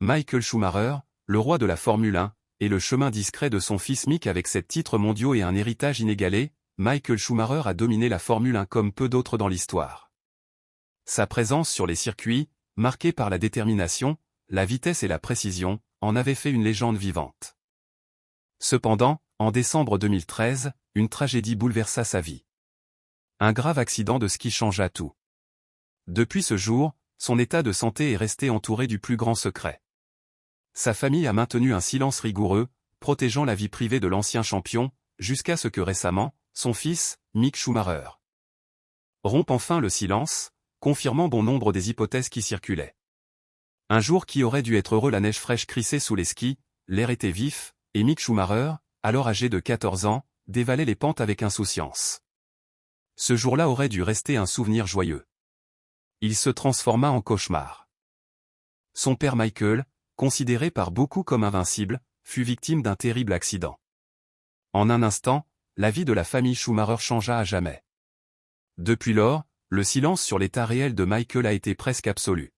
Michael Schumacher, le roi de la Formule 1, et le chemin discret de son fils Mick avec 7 titres mondiaux et un héritage inégalé, Michael Schumacher a dominé la Formule 1 comme peu d'autres dans l'histoire. Sa présence sur les circuits, marquée par la détermination, la vitesse et la précision, en avait fait une légende vivante. Cependant, en décembre 2013, une tragédie bouleversa sa vie. Un grave accident de ski changea tout. Depuis ce jour, son état de santé est resté entouré du plus grand secret. Sa famille a maintenu un silence rigoureux, protégeant la vie privée de l'ancien champion, jusqu'à ce que récemment, son fils, Mick Schumacher, rompe enfin le silence, confirmant bon nombre des hypothèses qui circulaient. Un jour qui aurait dû être heureux, la neige fraîche crissait sous les skis, l'air était vif, et Mick Schumacher, alors âgé de 14 ans, dévalait les pentes avec insouciance. Ce jour-là aurait dû rester un souvenir joyeux. Il se transforma en cauchemar. Son père Michael, considéré par beaucoup comme invincible, fut victime d'un terrible accident. En un instant, la vie de la famille Schumacher changea à jamais. Depuis lors, le silence sur l'état réel de Michael a été presque absolu.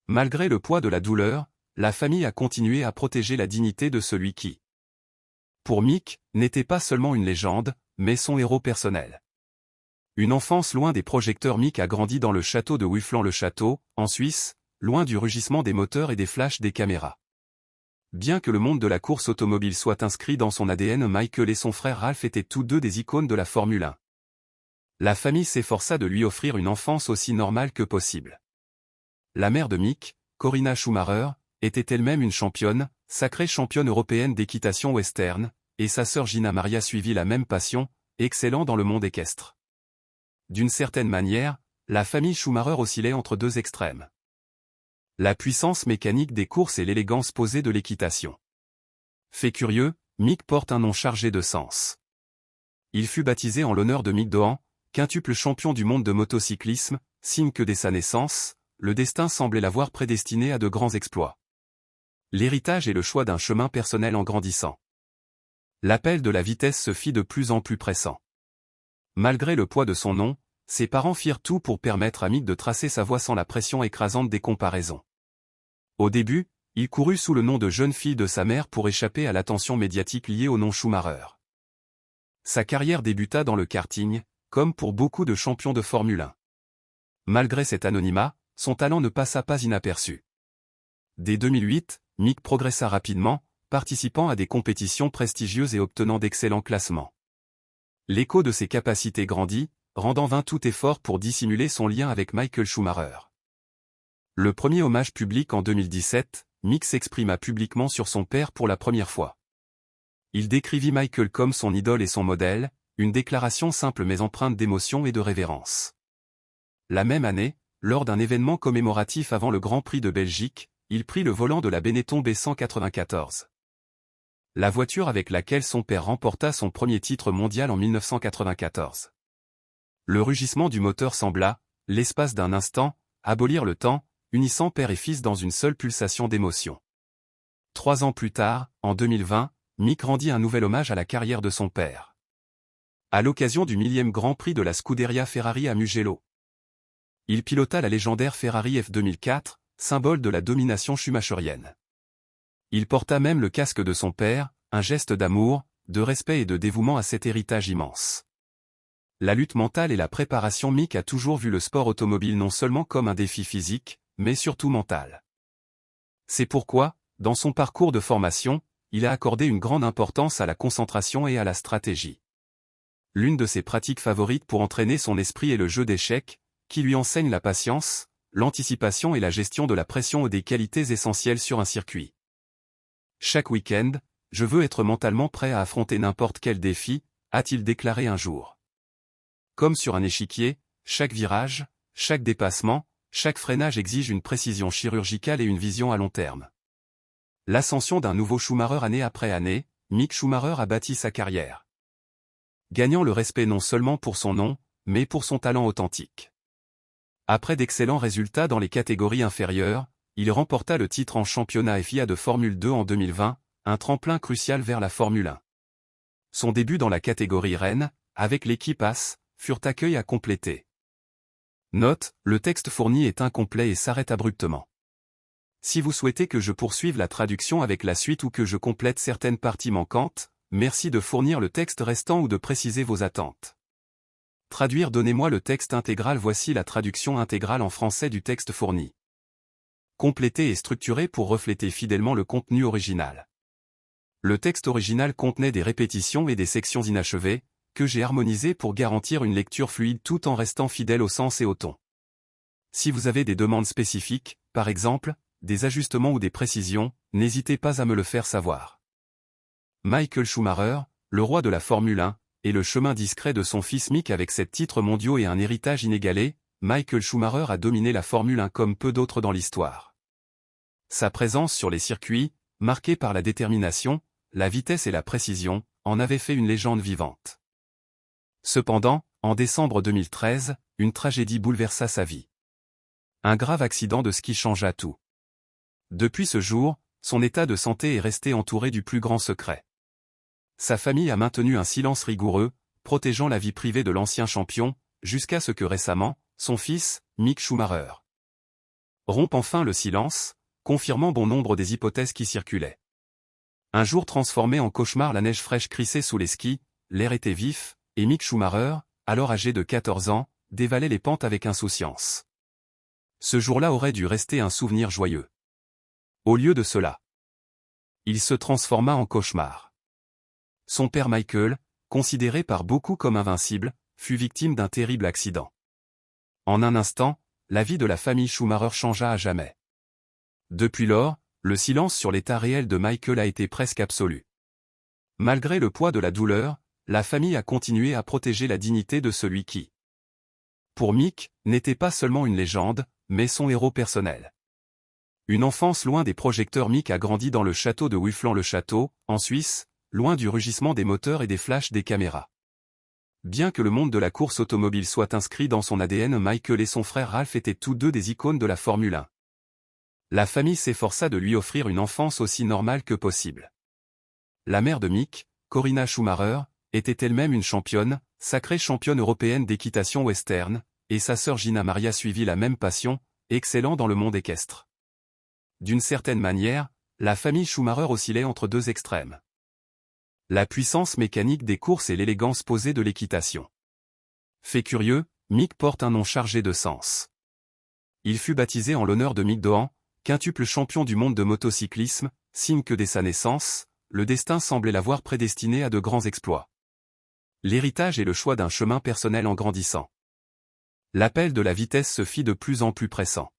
Malgré le poids de la douleur, la famille a continué à protéger la dignité de celui qui, pour Mick, n'était pas seulement une légende, mais son héros personnel. Une enfance loin des projecteurs, Mick a grandi dans le château de Huiflant-le-Château, en Suisse, loin du rugissement des moteurs et des flashs des caméras. Bien que le monde de la course automobile soit inscrit dans son ADN, Michael et son frère Ralph étaient tous deux des icônes de la Formule 1. La famille s'efforça de lui offrir une enfance aussi normale que possible. La mère de Mick, Corinna Schumacher, était elle-même une championne, sacrée championne européenne d'équitation western, et sa sœur Gina Maria suivit la même passion, excellant dans le monde équestre. D'une certaine manière, la famille Schumacher oscillait entre deux extrêmes. La puissance mécanique des courses et l'élégance posée de l'équitation. Fait curieux, Mick porte un nom chargé de sens. Il fut baptisé en l'honneur de Mick Doohan, quintuple champion du monde de motocyclisme, signe que dès sa naissance, le destin semblait l'avoir prédestiné à de grands exploits. L'héritage et le choix d'un chemin personnel en grandissant. L'appel de la vitesse se fit de plus en plus pressant. Malgré le poids de son nom, ses parents firent tout pour permettre à Mick de tracer sa voie sans la pression écrasante des comparaisons. Au début, il courut sous le nom de jeune fille de sa mère pour échapper à l'attention médiatique liée au nom Schumacher. Sa carrière débuta dans le karting, comme pour beaucoup de champions de Formule 1. Malgré cet anonymat, son talent ne passa pas inaperçu. Dès 2008, Mick progressa rapidement, participant à des compétitions prestigieuses et obtenant d'excellents classements. L'écho de ses capacités grandit, rendant vain tout effort pour dissimuler son lien avec Michael Schumacher. Le premier hommage public en 2017, Mick s'exprima publiquement sur son père pour la première fois. Il décrivit Michael comme son idole et son modèle, une déclaration simple mais empreinte d'émotion et de révérence. La même année, lors d'un événement commémoratif avant le Grand Prix de Belgique, il prit le volant de la Benetton B194. La voiture avec laquelle son père remporta son premier titre mondial en 1994. Le rugissement du moteur sembla, l'espace d'un instant, abolir le temps, unissant père et fils dans une seule pulsation d'émotion. 3 ans plus tard, en 2020, Mick rendit un nouvel hommage à la carrière de son père. À l'occasion du 1000e Grand Prix de la Scuderia Ferrari à Mugello. Il pilota la légendaire Ferrari F2004, symbole de la domination schumacherienne. Il porta même le casque de son père, un geste d'amour, de respect et de dévouement à cet héritage immense. La lutte mentale et la préparation. Mick a toujours vu le sport automobile non seulement comme un défi physique, mais surtout mental. C'est pourquoi, dans son parcours de formation, il a accordé une grande importance à la concentration et à la stratégie. L'une de ses pratiques favorites pour entraîner son esprit est le jeu d'échecs, qui lui enseigne la patience, l'anticipation et la gestion de la pression, des qualités essentielles sur un circuit. Chaque week-end, je veux être mentalement prêt à affronter n'importe quel défi, a-t-il déclaré un jour. Comme sur un échiquier, chaque virage, chaque dépassement, chaque freinage exige une précision chirurgicale et une vision à long terme. L'ascension d'un nouveau Schumacher année après année, Mick Schumacher a bâti sa carrière. Gagnant le respect non seulement pour son nom, mais pour son talent authentique. Après d'excellents résultats dans les catégories inférieures, il remporta le titre en championnat FIA de Formule 2 en 2020, un tremplin crucial vers la Formule 1. Son début dans la catégorie Rennes, avec l'équipe As, furent accueillis à compléter. Note, le texte fourni est incomplet et s'arrête abruptement. Si vous souhaitez que je poursuive la traduction avec la suite ou que je complète certaines parties manquantes, merci de fournir le texte restant ou de préciser vos attentes. Traduire. Donnez-moi le texte intégral. Voici la traduction intégrale en français du texte fourni. Complété et structuré pour refléter fidèlement le contenu original. Le texte original contenait des répétitions et des sections inachevées, que j'ai harmonisées pour garantir une lecture fluide tout en restant fidèle au sens et au ton. Si vous avez des demandes spécifiques, par exemple, des ajustements ou des précisions, n'hésitez pas à me le faire savoir. Michael Schumacher, le roi de la Formule 1, et le chemin discret de son fils Mick. Avec 7 titres mondiaux et un héritage inégalé, Michael Schumacher a dominé la Formule 1 comme peu d'autres dans l'histoire. Sa présence sur les circuits, marquée par la détermination, la vitesse et la précision, en avait fait une légende vivante. Cependant, en décembre 2013, une tragédie bouleversa sa vie. Un grave accident de ski changea tout. Depuis ce jour, son état de santé est resté entouré du plus grand secret. Sa famille a maintenu un silence rigoureux, protégeant la vie privée de l'ancien champion, jusqu'à ce que récemment, son fils, Mick Schumacher, rompe enfin le silence, confirmant bon nombre des hypothèses qui circulaient. Un jour transformé en cauchemar, la neige fraîche crissait sous les skis, l'air était vif, et Mick Schumacher, alors âgé de 14 ans, dévalait les pentes avec insouciance. Ce jour-là aurait dû rester un souvenir joyeux. Au lieu de cela, il se transforma en cauchemar. Son père Michael, considéré par beaucoup comme invincible, fut victime d'un terrible accident. En un instant, la vie de la famille Schumacher changea à jamais. Depuis lors, le silence sur l'état réel de Michael a été presque absolu. Malgré le poids de la douleur, la famille a continué à protéger la dignité de celui qui, pour Mick, n'était pas seulement une légende, mais son héros personnel. Une enfance loin des projecteurs. Mick a grandi dans le château de Huiflant-le-Château, en Suisse, loin du rugissement des moteurs et des flashs des caméras. Bien que le monde de la course automobile soit inscrit dans son ADN, Michael et son frère Ralph étaient tous deux des icônes de la Formule 1. La famille s'efforça de lui offrir une enfance aussi normale que possible. La mère de Mick, Corinna Schumacher, était elle-même une championne, sacrée championne européenne d'équitation western, et sa sœur Gina Maria suivit la même passion, excellant dans le monde équestre. D'une certaine manière, la famille Schumacher oscillait entre deux extrêmes. La puissance mécanique des courses et l'élégance posée de l'équitation. Fait curieux, Mick porte un nom chargé de sens. Il fut baptisé en l'honneur de Mick Doohan, quintuple champion du monde de motocyclisme, signe que dès sa naissance, le destin semblait l'avoir prédestiné à de grands exploits. L'héritage et le choix d'un chemin personnel en grandissant. L'appel de la vitesse se fit de plus en plus pressant.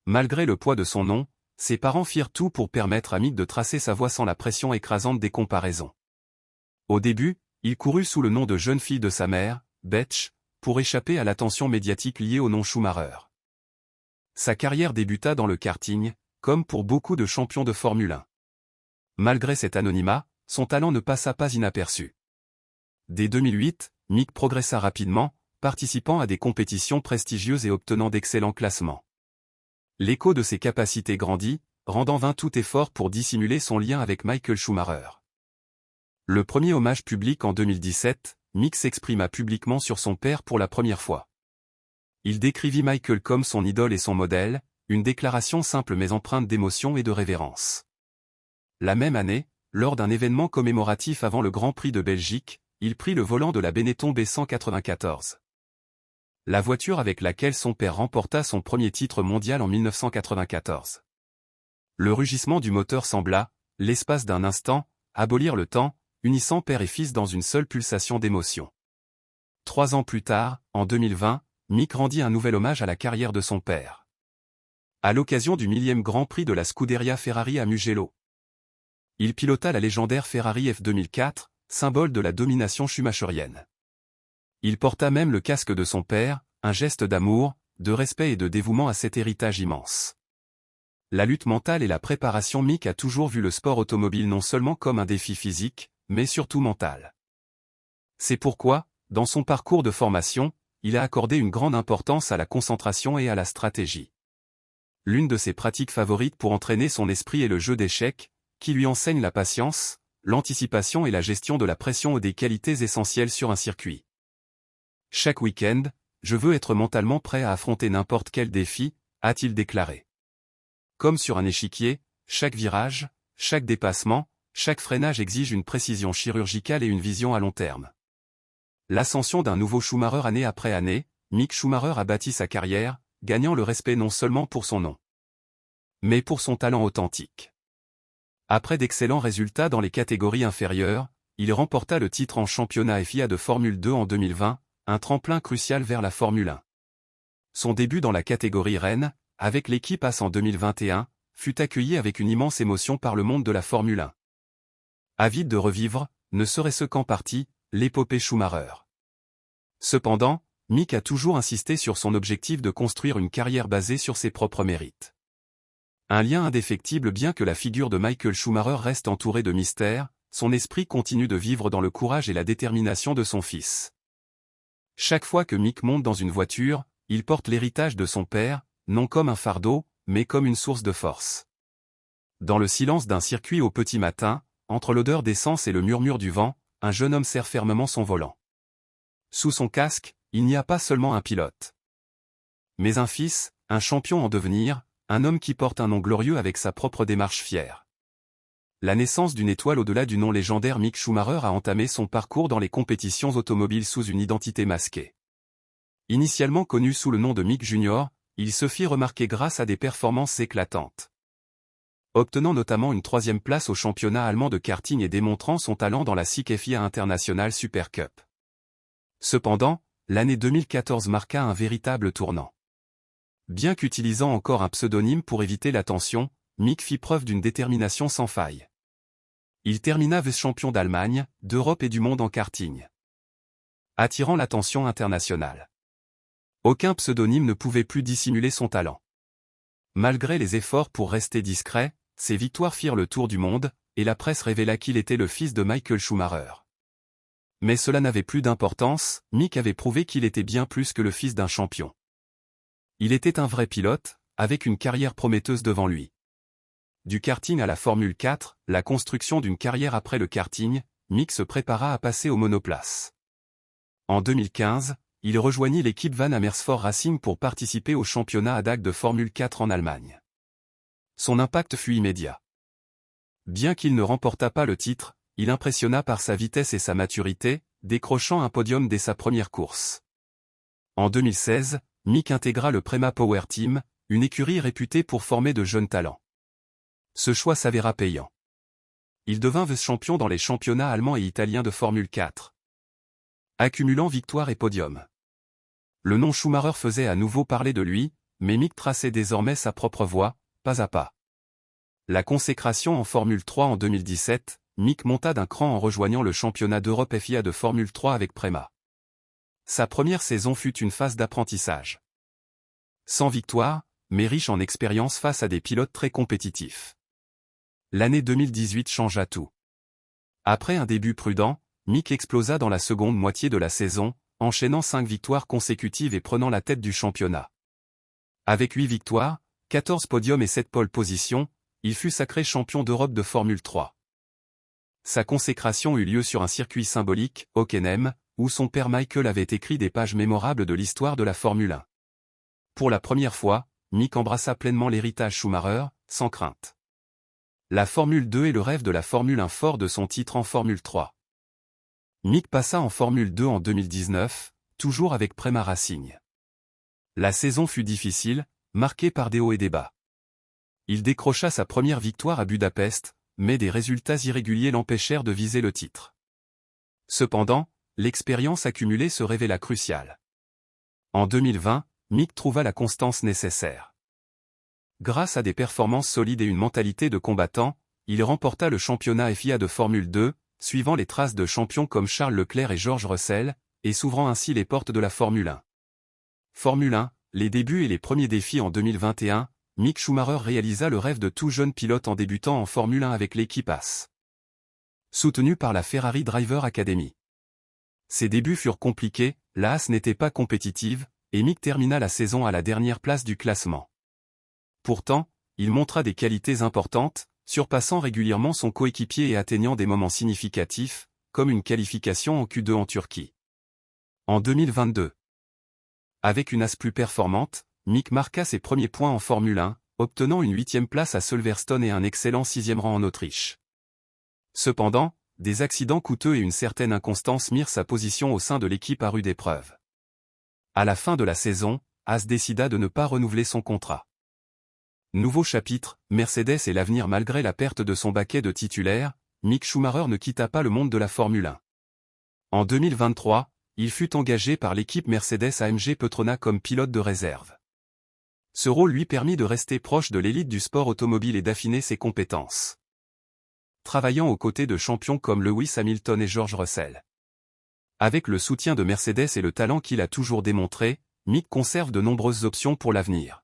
Malgré le poids de son nom, ses parents firent tout pour permettre à Mick de tracer sa voie sans la pression écrasante des comparaisons. Au début, il courut sous le nom de jeune fille de sa mère, Betch, pour échapper à l'attention médiatique liée au nom Schumacher. Sa carrière débuta dans le karting, comme pour beaucoup de champions de Formule 1. Malgré cet anonymat, son talent ne passa pas inaperçu. Dès 2008, Mick progressa rapidement, participant à des compétitions prestigieuses et obtenant d'excellents classements. L'écho de ses capacités grandit, rendant vain tout effort pour dissimuler son lien avec Michael Schumacher. Le premier hommage public en 2017, Mick s'exprima publiquement sur son père pour la première fois. Il décrivit Michael comme son idole et son modèle, une déclaration simple mais empreinte d'émotion et de révérence. La même année, lors d'un événement commémoratif avant le Grand Prix de Belgique, il prit le volant de la Benetton B194. La voiture avec laquelle son père remporta son premier titre mondial en 1994. Le rugissement du moteur sembla, l'espace d'un instant, abolir le temps, unissant père et fils dans une seule pulsation d'émotion. 3 ans plus tard, en 2020, Mick rendit un nouvel hommage à la carrière de son père. À l'occasion du 1000e Grand Prix de la Scuderia Ferrari à Mugello. Il pilota la légendaire Ferrari F2004, symbole de la domination schumacherienne. Il porta même le casque de son père, un geste d'amour, de respect et de dévouement à cet héritage immense. La lutte mentale et la préparation. Mick a toujours vu le sport automobile non seulement comme un défi physique, mais surtout mental. C'est pourquoi, dans son parcours de formation, il a accordé une grande importance à la concentration et à la stratégie. L'une de ses pratiques favorites pour entraîner son esprit est le jeu d'échecs, qui lui enseigne la patience, l'anticipation et la gestion de la pression, des qualités essentielles sur un circuit. Chaque week-end, je veux être mentalement prêt à affronter n'importe quel défi, a-t-il déclaré. Comme sur un échiquier, chaque virage, chaque dépassement, chaque freinage exige une précision chirurgicale et une vision à long terme. L'ascension d'un nouveau Schumacher année après année, Mick Schumacher a bâti sa carrière, gagnant le respect non seulement pour son nom, mais pour son talent authentique. Après d'excellents résultats dans les catégories inférieures, il remporta le titre en championnat FIA de Formule 2 en 2020, un tremplin crucial vers la Formule 1. Son début dans la catégorie Rennes, avec l'équipe AS en 2021, fut accueilli avec une immense émotion par le monde de la Formule 1. Avide de revivre, ne serait-ce qu'en partie, l'épopée Schumacher. Cependant, Mick a toujours insisté sur son objectif de construire une carrière basée sur ses propres mérites. Un lien indéfectible bien que la figure de Michael Schumacher reste entourée de mystères, son esprit continue de vivre dans le courage et la détermination de son fils. Chaque fois que Mick monte dans une voiture, il porte l'héritage de son père, non comme un fardeau, mais comme une source de force. Dans le silence d'un circuit au petit matin, entre l'odeur d'essence et le murmure du vent, un jeune homme serre fermement son volant. Sous son casque, il n'y a pas seulement un pilote, mais un fils, un champion en devenir, un homme qui porte un nom glorieux avec sa propre démarche fière. La naissance d'une étoile au-delà du nom légendaire Mick Schumacher a entamé son parcours dans les compétitions automobiles sous une identité masquée. Initialement connu sous le nom de Mick Jr., il se fit remarquer grâce à des performances éclatantes, obtenant notamment une 3e place au championnat allemand de karting et démontrant son talent dans la SICK FIA International Super Cup. Cependant, l'année 2014 marqua un véritable tournant. Bien qu'utilisant encore un pseudonyme pour éviter l'attention, Mick fit preuve d'une détermination sans faille. Il termina vice-champion d'Allemagne, d'Europe et du monde en karting, attirant l'attention internationale. Aucun pseudonyme ne pouvait plus dissimuler son talent. Malgré les efforts pour rester discret, ses victoires firent le tour du monde, et la presse révéla qu'il était le fils de Michael Schumacher. Mais cela n'avait plus d'importance, Mick avait prouvé qu'il était bien plus que le fils d'un champion. Il était un vrai pilote, avec une carrière prometteuse devant lui. Du karting à la Formule 4, la construction d'une carrière après le karting, Mick se prépara à passer au monoplace. En 2015, il rejoignit l'équipe Van Amersfoort Racing pour participer au championnat ADAC de Formule 4 en Allemagne. Son impact fut immédiat. Bien qu'il ne remporta pas le titre, il impressionna par sa vitesse et sa maturité, décrochant un podium dès sa première course. En 2016, Mick intégra le Prema Power Team, une écurie réputée pour former de jeunes talents. Ce choix s'avéra payant. Il devint vice-champion dans les championnats allemands et italiens de Formule 4, accumulant victoires et podiums. Le nom Schumacher faisait à nouveau parler de lui, mais Mick traçait désormais sa propre voie, pas à pas. La consécration en Formule 3 en 2017, Mick monta d'un cran en rejoignant le championnat d'Europe FIA de Formule 3 avec Prema. Sa première saison fut une phase d'apprentissage. Sans victoire, mais riche en expérience face à des pilotes très compétitifs. L'année 2018 changea tout. Après un début prudent, Mick explosa dans la seconde moitié de la saison, enchaînant 5 victoires consécutives et prenant la tête du championnat. Avec 8 victoires, 14 podiums et 7 pole positions, il fut sacré champion d'Europe de Formule 3. Sa consécration eut lieu sur un circuit symbolique, Hockenheim, où son père Michael avait écrit des pages mémorables de l'histoire de la Formule 1. Pour la première fois, Mick embrassa pleinement l'héritage Schumacher, sans crainte. La Formule 2 est le rêve de la Formule 1 fort de son titre en Formule 3. Mick passa en Formule 2 en 2019, toujours avec Prema Racing. La saison fut difficile, marquée par des hauts et des bas. Il décrocha sa première victoire à Budapest, mais des résultats irréguliers l'empêchèrent de viser le titre. Cependant, l'expérience accumulée se révéla cruciale. En 2020, Mick trouva la constance nécessaire. Grâce à des performances solides et une mentalité de combattant, il remporta le championnat FIA de Formule 2, suivant les traces de champions comme Charles Leclerc et George Russell, et s'ouvrant ainsi les portes de la Formule 1. Formule 1, les débuts et les premiers défis en 2021, Mick Schumacher réalisa le rêve de tout jeune pilote en débutant en Formule 1 avec l'équipe AS. Soutenu par la Ferrari Driver Academy. Ses débuts furent compliqués, la AS n'était pas compétitive, et Mick termina la saison à la dernière place du classement. Pourtant, il montra des qualités importantes, surpassant régulièrement son coéquipier et atteignant des moments significatifs, comme une qualification en Q2 en Turquie. En 2022. Avec une AS plus performante, Mick marqua ses premiers points en Formule 1, obtenant une 8e place à Silverstone et un excellent 6e rang en Autriche. Cependant, des accidents coûteux et une certaine inconstance mirent sa position au sein de l'équipe à rude épreuve. À la fin de la saison, Haas décida de ne pas renouveler son contrat. Nouveau chapitre, Mercedes et l'avenir. Malgré la perte de son baquet de titulaire, Mick Schumacher ne quitta pas le monde de la Formule 1. En 2023, il fut engagé par l'équipe Mercedes-AMG Petronas comme pilote de réserve. Ce rôle lui permit de rester proche de l'élite du sport automobile et d'affiner ses compétences, travaillant aux côtés de champions comme Lewis Hamilton et George Russell. Avec le soutien de Mercedes et le talent qu'il a toujours démontré, Mick conserve de nombreuses options pour l'avenir.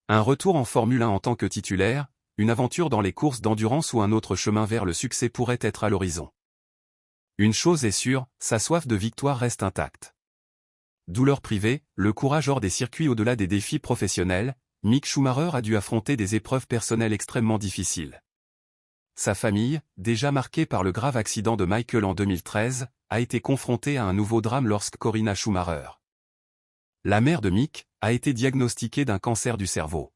Un retour en Formule 1 en tant que titulaire, une aventure dans les courses d'endurance ou un autre chemin vers le succès pourrait être à l'horizon. Une chose est sûre, sa soif de victoire reste intacte. Douleur privée, le courage hors des circuits. Au-delà des défis professionnels, Mick Schumacher a dû affronter des épreuves personnelles extrêmement difficiles. Sa famille, déjà marquée par le grave accident de Michael en 2013, a été confrontée à un nouveau drame lorsque Corinna Schumacher, la mère de Mick, a été diagnostiquée d'un cancer du cerveau.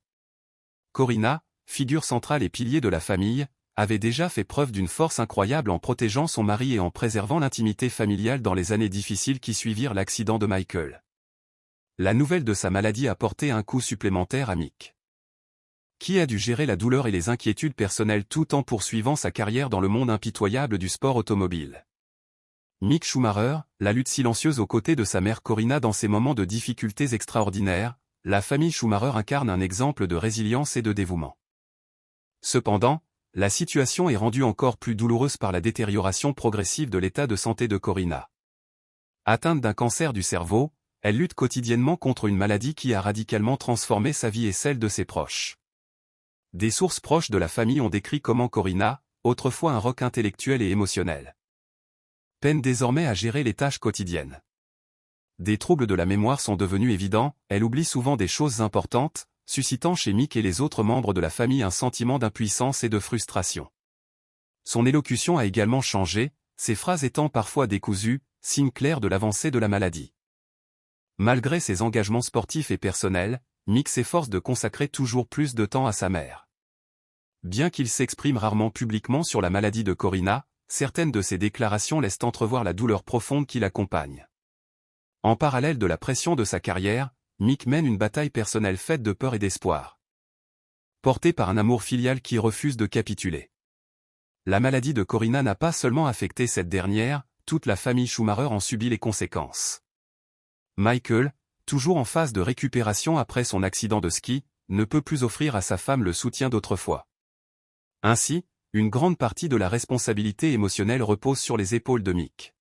Corinna, figure centrale et pilier de la famille, avait déjà fait preuve d'une force incroyable en protégeant son mari et en préservant l'intimité familiale dans les années difficiles qui suivirent l'accident de Michael. La nouvelle de sa maladie a porté un coup supplémentaire à Mick, qui a dû gérer la douleur et les inquiétudes personnelles tout en poursuivant sa carrière dans le monde impitoyable du sport automobile. Mick Schumacher, la lutte silencieuse aux côtés de sa mère Corinna dans ces moments de difficultés extraordinaires, la famille Schumacher incarne un exemple de résilience et de dévouement. Cependant, la situation est rendue encore plus douloureuse par la détérioration progressive de l'état de santé de Corinna. Atteinte d'un cancer du cerveau, elle lutte quotidiennement contre une maladie qui a radicalement transformé sa vie et celle de ses proches. Des sources proches de la famille ont décrit comment Corinna, autrefois un roc intellectuel et émotionnel, peine désormais à gérer les tâches quotidiennes. Des troubles de la mémoire sont devenus évidents, elle oublie souvent des choses importantes, suscitant chez Mick et les autres membres de la famille un sentiment d'impuissance et de frustration. Son élocution a également changé, ses phrases étant parfois décousues, signe clair de l'avancée de la maladie. Malgré ses engagements sportifs et personnels, Mick s'efforce de consacrer toujours plus de temps à sa mère. Bien qu'il s'exprime rarement publiquement sur la maladie de Corinna, certaines de ses déclarations laissent entrevoir la douleur profonde qui l'accompagne. En parallèle de la pression de sa carrière, Mick mène une bataille personnelle faite de peur et d'espoir, portée par un amour filial qui refuse de capituler. La maladie de Corinna n'a pas seulement affecté cette dernière, toute la famille Schumacher en subit les conséquences. Michael, toujours en phase de récupération après son accident de ski, ne peut plus offrir à sa femme le soutien d'autrefois. Ainsi, une grande partie de la responsabilité émotionnelle repose sur les épaules de Mick,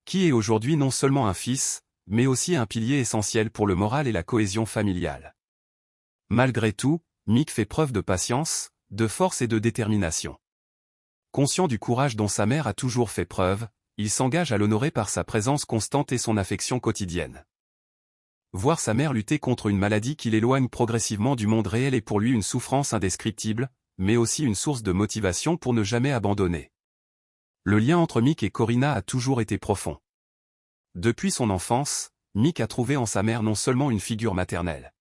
qui est aujourd'hui non seulement un fils, mais aussi un pilier essentiel pour le moral et la cohésion familiale. Malgré tout, Mick fait preuve de patience, de force et de détermination. Conscient du courage dont sa mère a toujours fait preuve, il s'engage à l'honorer par sa présence constante et son affection quotidienne. Voir sa mère lutter contre une maladie qui l'éloigne progressivement du monde réel est pour lui une souffrance indescriptible, mais aussi une source de motivation pour ne jamais abandonner. Le lien entre Mick et Corinna a toujours été profond. Depuis son enfance, Mick a trouvé en sa mère non seulement une figure maternelle,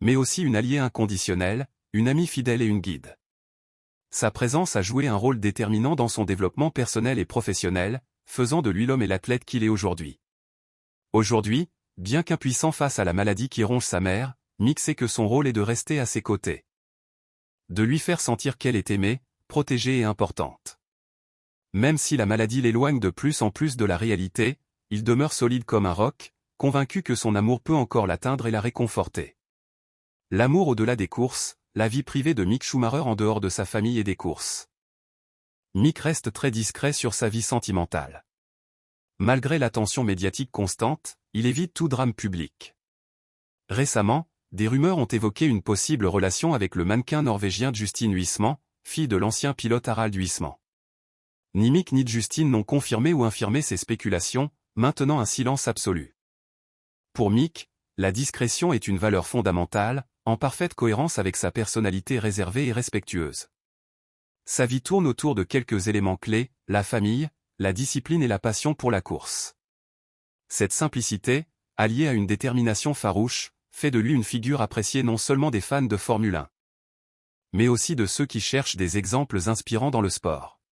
mais aussi une alliée inconditionnelle, une amie fidèle et une guide. Sa présence a joué un rôle déterminant dans son développement personnel et professionnel, faisant de lui l'homme et l'athlète qu'il est aujourd'hui. Aujourd'hui, bien qu'impuissant face à la maladie qui ronge sa mère, Mick sait que son rôle est de rester à ses côtés, de lui faire sentir qu'elle est aimée, protégée et importante. Même si la maladie l'éloigne de plus en plus de la réalité, il demeure solide comme un roc, convaincu que son amour peut encore l'atteindre et la réconforter. L'amour au-delà des courses, la vie privée de Mick Schumacher en dehors de sa famille et des courses. Mick reste très discret sur sa vie sentimentale. Malgré l'attention médiatique constante, il évite tout drame public. Récemment, des rumeurs ont évoqué une possible relation avec le mannequin norvégien Justin Huisman, fille de l'ancien pilote Harald Huisman. Ni Mick ni Justin n'ont confirmé ou infirmé ces spéculations, maintenant un silence absolu. Pour Mick, la discrétion est une valeur fondamentale, en parfaite cohérence avec sa personnalité réservée et respectueuse. Sa vie tourne autour de quelques éléments clés, la famille, la discipline et la passion pour la course. Cette simplicité, alliée à une détermination farouche, fait de lui une figure appréciée non seulement des fans de Formule 1, mais aussi de ceux qui cherchent des exemples inspirants dans le sport.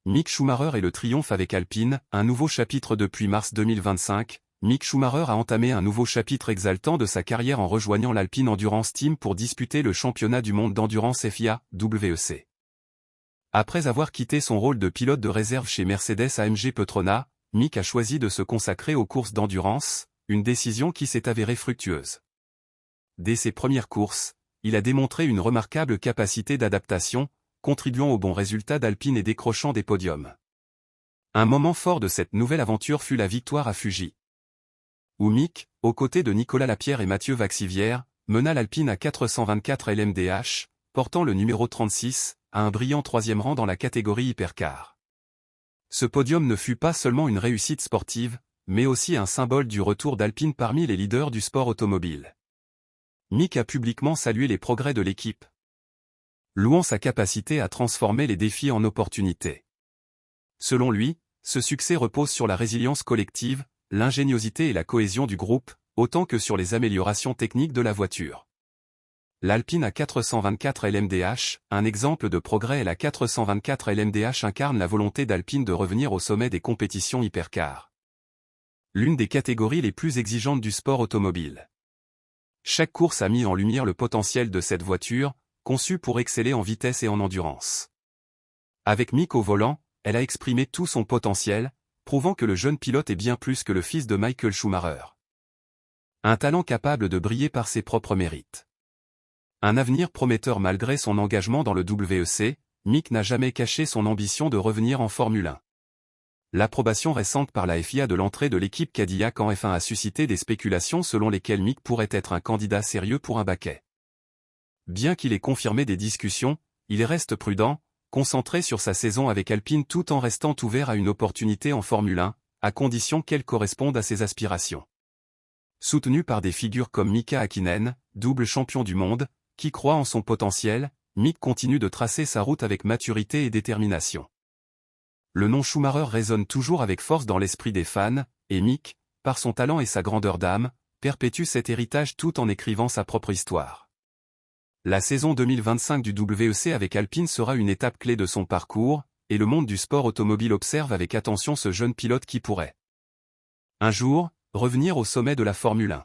Mick Schumacher et le triomphe avec Alpine, un nouveau chapitre depuis mars 2025. Mick Schumacher a entamé un nouveau chapitre exaltant de sa carrière en rejoignant l'Alpine Endurance Team pour disputer le championnat du monde d'endurance FIA, WEC. Après avoir quitté son rôle de pilote de réserve chez Mercedes AMG Petronas, Mick a choisi de se consacrer aux courses d'endurance, une décision qui s'est avérée fructueuse. Dès ses premières courses, il a démontré une remarquable capacité d'adaptation, contribuant aux bons résultats d'Alpine et décrochant des podiums. Un moment fort de cette nouvelle aventure fut la victoire à Fuji, où Mick, aux côtés de Nicolas Lapierre et Mathieu Vaxivière, mena l'Alpine à 424 LMDH, portant le numéro 36, à un brillant troisième rang dans la catégorie hypercar. Ce podium ne fut pas seulement une réussite sportive, mais aussi un symbole du retour d'Alpine parmi les leaders du sport automobile. Mick a publiquement salué les progrès de l'équipe, louant sa capacité à transformer les défis en opportunités. Selon lui, ce succès repose sur la résilience collective, l'ingéniosité et la cohésion du groupe, autant que sur les améliorations techniques de la voiture. L'Alpine A424 LMDH, un exemple de progrès, et la 424 LMDH incarne la volonté d'Alpine de revenir au sommet des compétitions hypercar, l'une des catégories les plus exigeantes du sport automobile. Chaque course a mis en lumière le potentiel de cette voiture, conçue pour exceller en vitesse et en endurance. Avec Mick au volant, elle a exprimé tout son potentiel, prouvant que le jeune pilote est bien plus que le fils de Michael Schumacher. Un talent capable de briller par ses propres mérites. Un avenir prometteur malgré son engagement dans le WEC, Mick n'a jamais caché son ambition de revenir en Formule 1. L'approbation récente par la FIA de l'entrée de l'équipe Cadillac en F1 a suscité des spéculations selon lesquelles Mick pourrait être un candidat sérieux pour un baquet. Bien qu'il ait confirmé des discussions, il reste prudent, concentré sur sa saison avec Alpine tout en restant ouvert à une opportunité en Formule 1, à condition qu'elle corresponde à ses aspirations. Soutenu par des figures comme Mika Häkkinen, double champion du monde, qui croit en son potentiel, Mick continue de tracer sa route avec maturité et détermination. Le nom Schumacher résonne toujours avec force dans l'esprit des fans, et Mick, par son talent et sa grandeur d'âme, perpétue cet héritage tout en écrivant sa propre histoire. La saison 2025 du WEC avec Alpine sera une étape clé de son parcours, et le monde du sport automobile observe avec attention ce jeune pilote qui pourrait, un jour, revenir au sommet de la Formule 1.